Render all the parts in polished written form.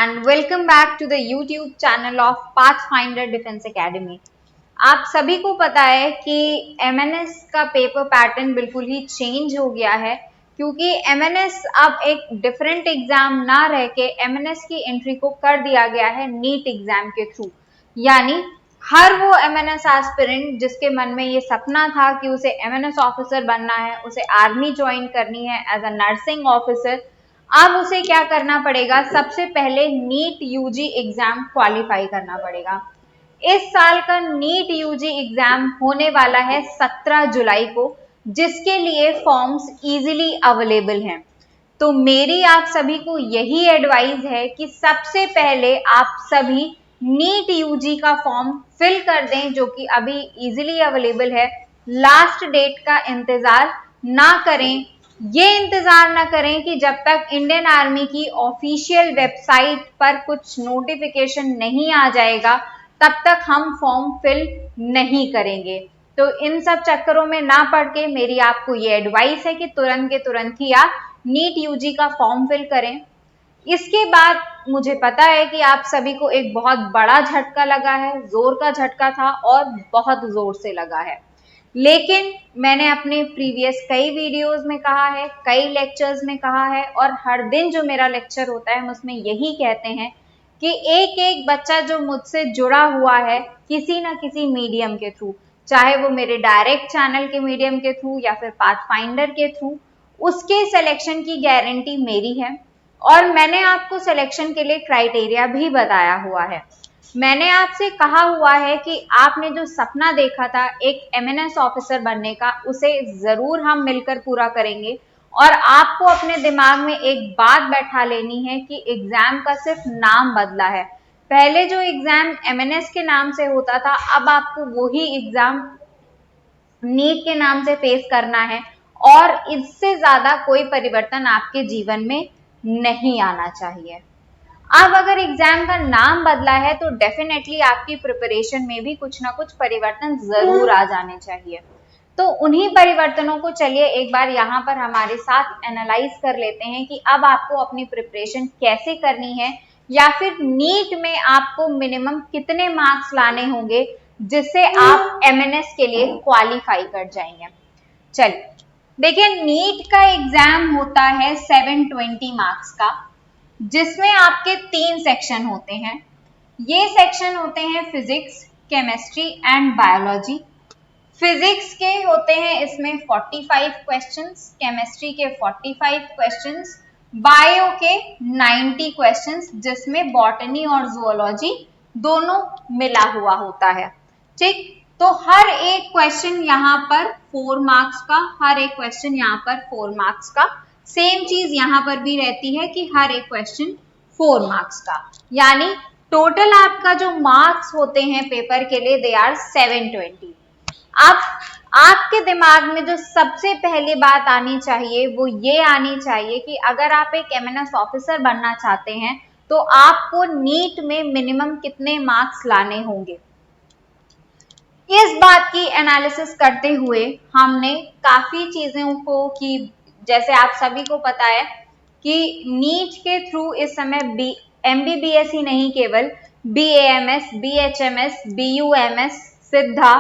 and welcome back to the YouTube channel of Pathfinder Defense Academy। आप सभी को पता है कि MNS का पेपर पैटर्न बिल्कुल ही चेंज हो गया है, क्योंकि MNS अब एक डिफरेंट एग्जाम ना रह के MNS की एंट्री को कर दिया गया है नीट एग्जाम के थ्रू। यानी हर वो MNS एस्पिरेंट जिसके मन में ये सपना था कि उसे MNS ऑफिसर बनना है, उसे आर्मी ज्वाइन करनी है एज अ नर्सिंग ऑफिसर, अब उसे क्या करना पड़ेगा, सबसे पहले नीट यूजी एग्जाम क्वालिफाई करना पड़ेगा। इस साल का नीट यूजी एग्जाम होने वाला है 17 जुलाई को, जिसके लिए फॉर्म्स इजीली अवेलेबल हैं। तो मेरी आप सभी को यही एडवाइस है कि सबसे पहले आप सभी नीट यूजी का फॉर्म फिल कर दें, जो कि अभी इजीली अवेलेबल है। लास्ट डेट का इंतजार ना करें, ये इंतजार ना करें कि जब तक इंडियन आर्मी की ऑफिशियल वेबसाइट पर कुछ नोटिफिकेशन नहीं आ जाएगा तब तक हम फॉर्म फिल नहीं करेंगे। तो इन सब चक्करों में ना पड़ के मेरी आपको ये एडवाइस है कि तुरंत के तुरंत ही आप नीट यूजी का फॉर्म फिल करें। इसके बाद मुझे पता है कि आप सभी को एक बहुत बड़ा झटका लगा है, जोर का झटका था और बहुत जोर से लगा है, लेकिन मैंने अपने प्रीवियस कई वीडियोस में कहा है, कई लेक्चर्स में कहा है, और हर दिन जो मेरा लेक्चर होता है हम उसमें यही कहते हैं कि एक एक बच्चा जो मुझसे जुड़ा हुआ है किसी ना किसी मीडियम के थ्रू, चाहे वो मेरे डायरेक्ट चैनल के मीडियम के थ्रू या फिर पाथफाइंडर के थ्रू, उसके सिलेक्शन की गारंटी मेरी है। और मैंने आपको सिलेक्शन के लिए क्राइटेरिया भी बताया हुआ है। मैंने आपसे कहा हुआ है कि आपने जो सपना देखा था एक MNS ऑफिसर बनने का, उसे जरूर हम मिलकर पूरा करेंगे। और आपको अपने दिमाग में एक बात बैठा लेनी है कि एग्जाम का सिर्फ नाम बदला है। पहले जो एग्जाम MNS के नाम से होता था, अब आपको वही एग्जाम नीट के नाम से फेस करना है, और इससे ज्यादा कोई परिवर्तन आपके जीवन में नहीं आना चाहिए। अब अगर एग्जाम का नाम बदला है तो डेफिनेटली आपकी प्रिपरेशन में भी कुछ ना कुछ परिवर्तन जरूर आ जाने चाहिए। तो उन्हीं परिवर्तनों को चलिए एक बार यहाँ पर हमारे साथ एनालाइज कर लेते हैं कि अब आपको अपनी प्रिपरेशन कैसे करनी है, या फिर नीट में आपको मिनिमम कितने मार्क्स लाने होंगे जिससे आप MNS के लिए क्वालिफाई कर जाएंगे। चलिए देखिए, नीट का एग्जाम होता है 720 मार्क्स का, जिसमें आपके 3 सेक्शन होते हैं। ये सेक्शन होते हैं physics, chemistry and biology. Physics के होते हैं इसमें 45 क्वेश्चंस, केमिस्ट्री के 45 क्वेश्चंस, बायो के 90 क्वेश्चंस, जिसमें बॉटनी और जूलॉजी दोनों मिला हुआ होता है। ठीक, तो हर एक क्वेश्चन यहाँ पर 4 मार्क्स का, हर एक क्वेश्चन यहाँ पर 4 मार्क्स का। सेम चीज यहाँ पर भी रहती है कि हर एक क्वेश्चन 4 मार्क्स का, यानी टोटल आपका जो मार्क्स होते हैं पेपर के लिए दे आर 720। अब आपके दिमाग में जो सबसे पहली बात आनी चाहिए वो ये आनी चाहिए कि अगर आप एक MNS ऑफिसर बनना चाहते हैं तो आपको नीट में मिनिमम कितने मार्क्स लाने होंगे। इस बात की एनालिसिस करते हुए हमने काफी चीजों को की, जैसे आप सभी को पता है कि नीट के थ्रू इस समय MBBS ही नहीं, केवल BAMS, BHMS, BUMS, सिद्धा,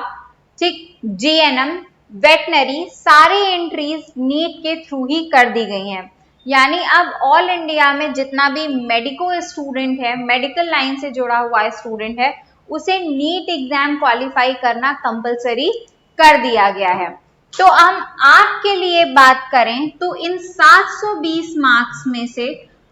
ठीक, GNM, वेटनरी, सारी एंट्रीज नीट के थ्रू ही कर दी गई हैं। यानी अब ऑल इंडिया में जितना भी मेडिको स्टूडेंट है, मेडिकल लाइन से जुड़ा हुआ स्टूडेंट है, उसे नीट एग्जाम क्वालिफाई करना कंपलसरी कर दिया गया है। तो हम आपके लिए बात करें तो इन 720 मार्क्स में से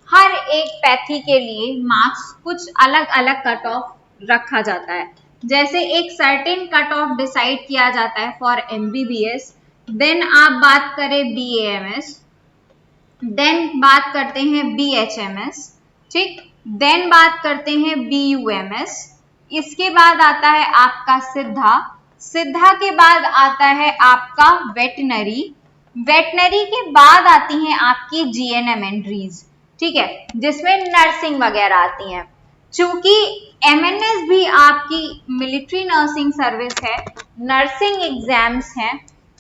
हर एक पैथी के लिए मार्क्स कुछ अलग अलग कट ऑफ रखा जाता है। जैसे एक सर्टेन कट ऑफ डिसाइड किया जाता है फॉर MBBS, देन आप बात करें BAMS, देन बात करते हैं BHMS, ठीक, देन बात करते हैं BUMS, इसके बाद आता है आपका सिद्धा, सिद्धा के बाद आता है आपका वेटनरी, वेटनरी के बाद आती हैं आपकी GNM एंट्रीज, ठीक है, जिसमें नर्सिंग वगैरह आती हैं। चूंकि MNS भी आपकी मिलिट्री नर्सिंग सर्विस है, नर्सिंग एग्जाम्स हैं,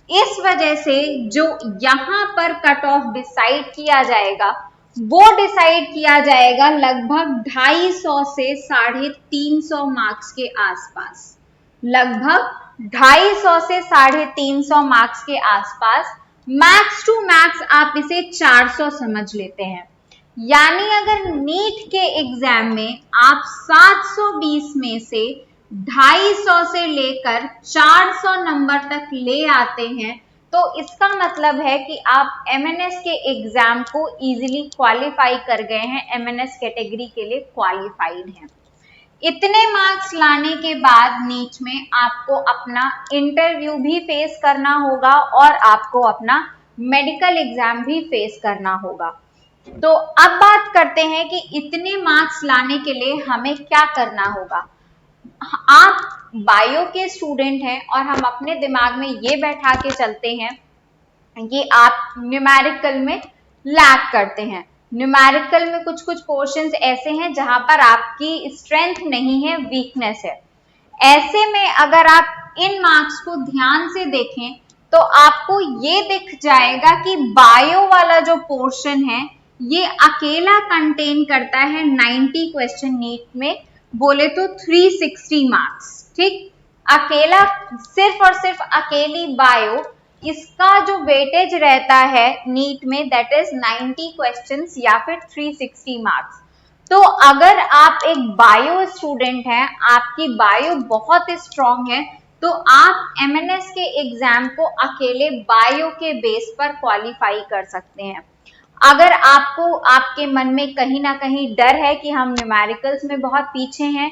इस वजह से जो यहाँ पर कट ऑफ डिसाइड किया जाएगा वो डिसाइड किया जाएगा लगभग 250 से 350 मार्क्स के आसपास। लगभग 250 से 350 मार्क्स के आसपास। मैक्स टू मैक्स आप इसे 400 समझ लेते हैं। यानी अगर नीट के एग्जाम में आप 720 में से 250 से लेकर 400 नंबर तक ले आते हैं, तो इसका मतलब है कि आप एमएनएस के एग्जाम को इजीली क्वालिफाई कर गए हैं, एमएनएस कैटेगरी के लिए क्वालिफाइड हैं। इतने मार्क्स लाने के बाद नीट में आपको अपना इंटरव्यू भी फेस करना होगा और आपको अपना मेडिकल एग्जाम भी फेस करना होगा। तो अब बात करते हैं कि इतने मार्क्स लाने के लिए हमें क्या करना होगा। आप बायो के स्टूडेंट हैं और हम अपने दिमाग में ये बैठा के चलते हैं कि आप न्यूमेरिकल में लैग करते हैं। न्यूमेरिकल में कुछ कुछ पोर्शंस ऐसे हैं जहां पर आपकी स्ट्रेंथ नहीं है, वीकनेस है। ऐसे में अगर आप इन मार्क्स को ध्यान से देखें तो आपको ये दिख जाएगा कि बायो वाला जो पोर्शन है ये अकेला कंटेन करता है 90 क्वेश्चन नीट में, बोले तो 360 मार्क्स। ठीक, अकेला सिर्फ और सिर्फ अकेली बायो, इसका जो वेटेज रहता है नीट में दैट इज 90 क्वेश्चंस या फिर 360 मार्क्स। तो अगर आप एक बायो स्टूडेंट हैं, आपकी बायो बहुत स्ट्रांग है, तो आप एमएनएस के एग्जाम को अकेले बायो के बेस पर क्वालिफाई कर सकते हैं। अगर आपको आपके मन में कहीं ना कहीं डर है कि हम न्यूमेरिकल्स में बहुत पीछे हैं,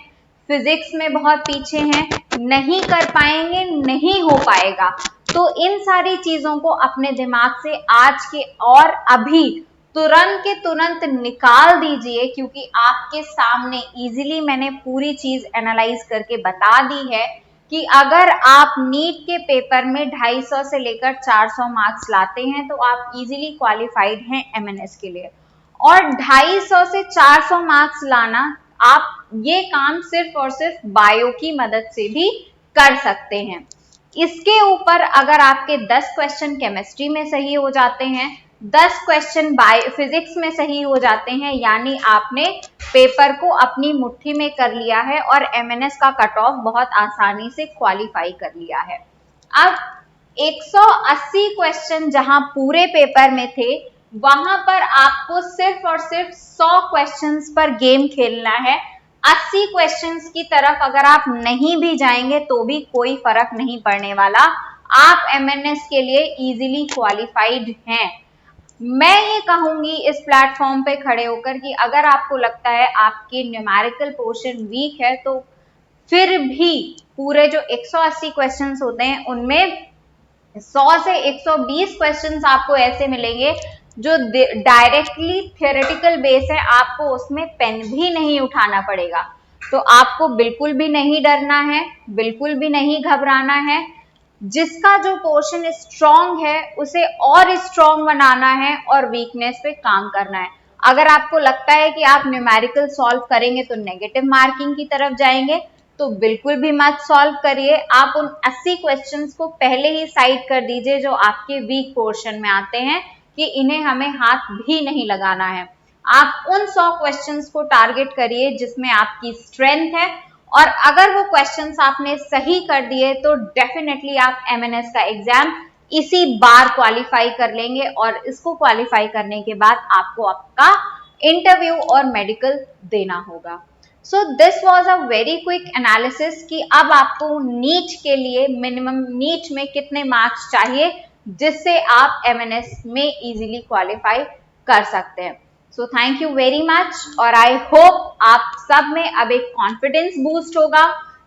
फिजिक्स में बहुत पीछे हैं, नहीं कर पाएंगे, नहीं हो पाएगा, तो इन सारी चीजों को अपने दिमाग से आज के और अभी तुरंत के तुरंत निकाल दीजिए, क्योंकि आपके सामने इजीली मैंने पूरी चीज एनालाइज करके बता दी है कि अगर आप नीट के पेपर में 250 से लेकर 400 मार्क्स लाते हैं तो आप इजीली क्वालिफाइड हैं एमएनएस के लिए। और 250 से 400 मार्क्स लाना, आप ये काम सिर्फ और सिर्फ बायो की मदद से भी कर सकते हैं। इसके ऊपर अगर आपके 10 क्वेश्चन केमिस्ट्री में सही हो जाते हैं, 10 क्वेश्चन फिजिक्स में सही हो जाते हैं, यानी आपने पेपर को अपनी मुट्ठी में कर लिया है और एमएनएस का कट ऑफ बहुत आसानी से क्वालिफाई कर लिया है। अब 180 क्वेश्चन जहां पूरे पेपर में थे, वहां पर आपको सिर्फ और सिर्फ 100 क्वेश्चंस पर गेम खेलना है। 80 क्वेश्चंस की तरफ अगर आप नहीं भी जाएंगे तो भी कोई फर्क नहीं पड़ने वाला, आप एमएनएस के लिए इजीली क्वालिफाइड हैं। मैं ये कहूंगी इस प्लेटफॉर्म पे खड़े होकर कि अगर आपको लगता है आपके न्यूमेरिकल पोर्शन वीक है, तो फिर भी पूरे जो 180 क्वेश्चंस होते हैं उनमें 100 से 120 क्वेश्चंस आपको ऐसे मिलेंगे जो डायरेक्टली थियोरेटिकल बेस है, आपको उसमें पेन भी नहीं उठाना पड़ेगा। तो आपको बिल्कुल भी नहीं डरना है, बिल्कुल भी नहीं घबराना है। जिसका जो पोर्शन स्ट्रांग है उसे और स्ट्रांग बनाना है और वीकनेस पे काम करना है। अगर आपको लगता है कि आप न्यूमेरिकल सॉल्व करेंगे तो नेगेटिव मार्किंग की तरफ जाएंगे, तो बिल्कुल भी मत सॉल्व करिए। आप उन 80 क्वेश्चंस को पहले ही साइड कर दीजिए जो आपके वीक पोर्शन में आते हैं, कि इन्हें हमें हाथ भी नहीं लगाना है। आप उन 100 क्वेश्चंस को टारगेट करिए जिसमें आपकी स्ट्रेंथ है, और अगर वो क्वेश्चंस आपने सही कर दिए तो डेफिनेटली आप एमएनएस का एग्जाम इसी बार क्वालिफाई कर लेंगे, और इसको क्वालिफाई करने के बाद आपको आपका इंटरव्यू और मेडिकल देना होगा। So this was a very quick analysis कि अब आपको नीट के लिए मिनिमम नीट में कितने मार्क्स चाहिए जिससे आप एमएनएस में इजीली क्वालिफाई कर सकते हैं। So thank you very much, और आई होप आप सब में अब एक कॉन्फिडेंस बूस्ट होगा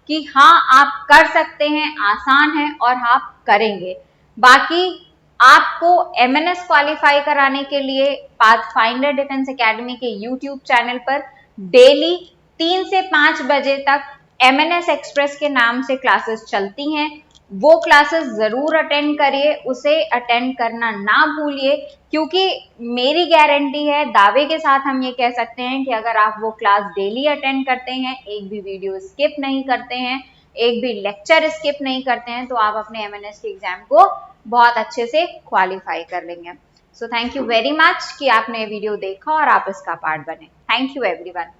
कि हाँ आप कर सकते हैं, आसान है और आप करेंगे। बाकी आपको एमएनएस क्वालिफाई कराने के लिए पाथफाइंडर डिफेंस एकेडमी के यूट्यूब चैनल पर डेली 3 से 5 बजे तक एमएनएस एक्सप्रेस के नाम से क्लासेस चलती हैं। वो क्लासेस जरूर अटेंड करिए, उसे अटेंड करना ना भूलिए, क्योंकि मेरी गारंटी है, दावे के साथ हम ये कह सकते हैं कि अगर आप वो क्लास डेली अटेंड करते हैं, एक भी वीडियो स्किप नहीं करते हैं, एक भी लेक्चर स्किप नहीं करते हैं, तो आप अपने एमएनएस के एग्जाम को बहुत अच्छे से क्वालिफाई कर लेंगे। So thank you very much कि आपने ये वीडियो देखा और आप इसका पार्ट बने। Thank you everyone.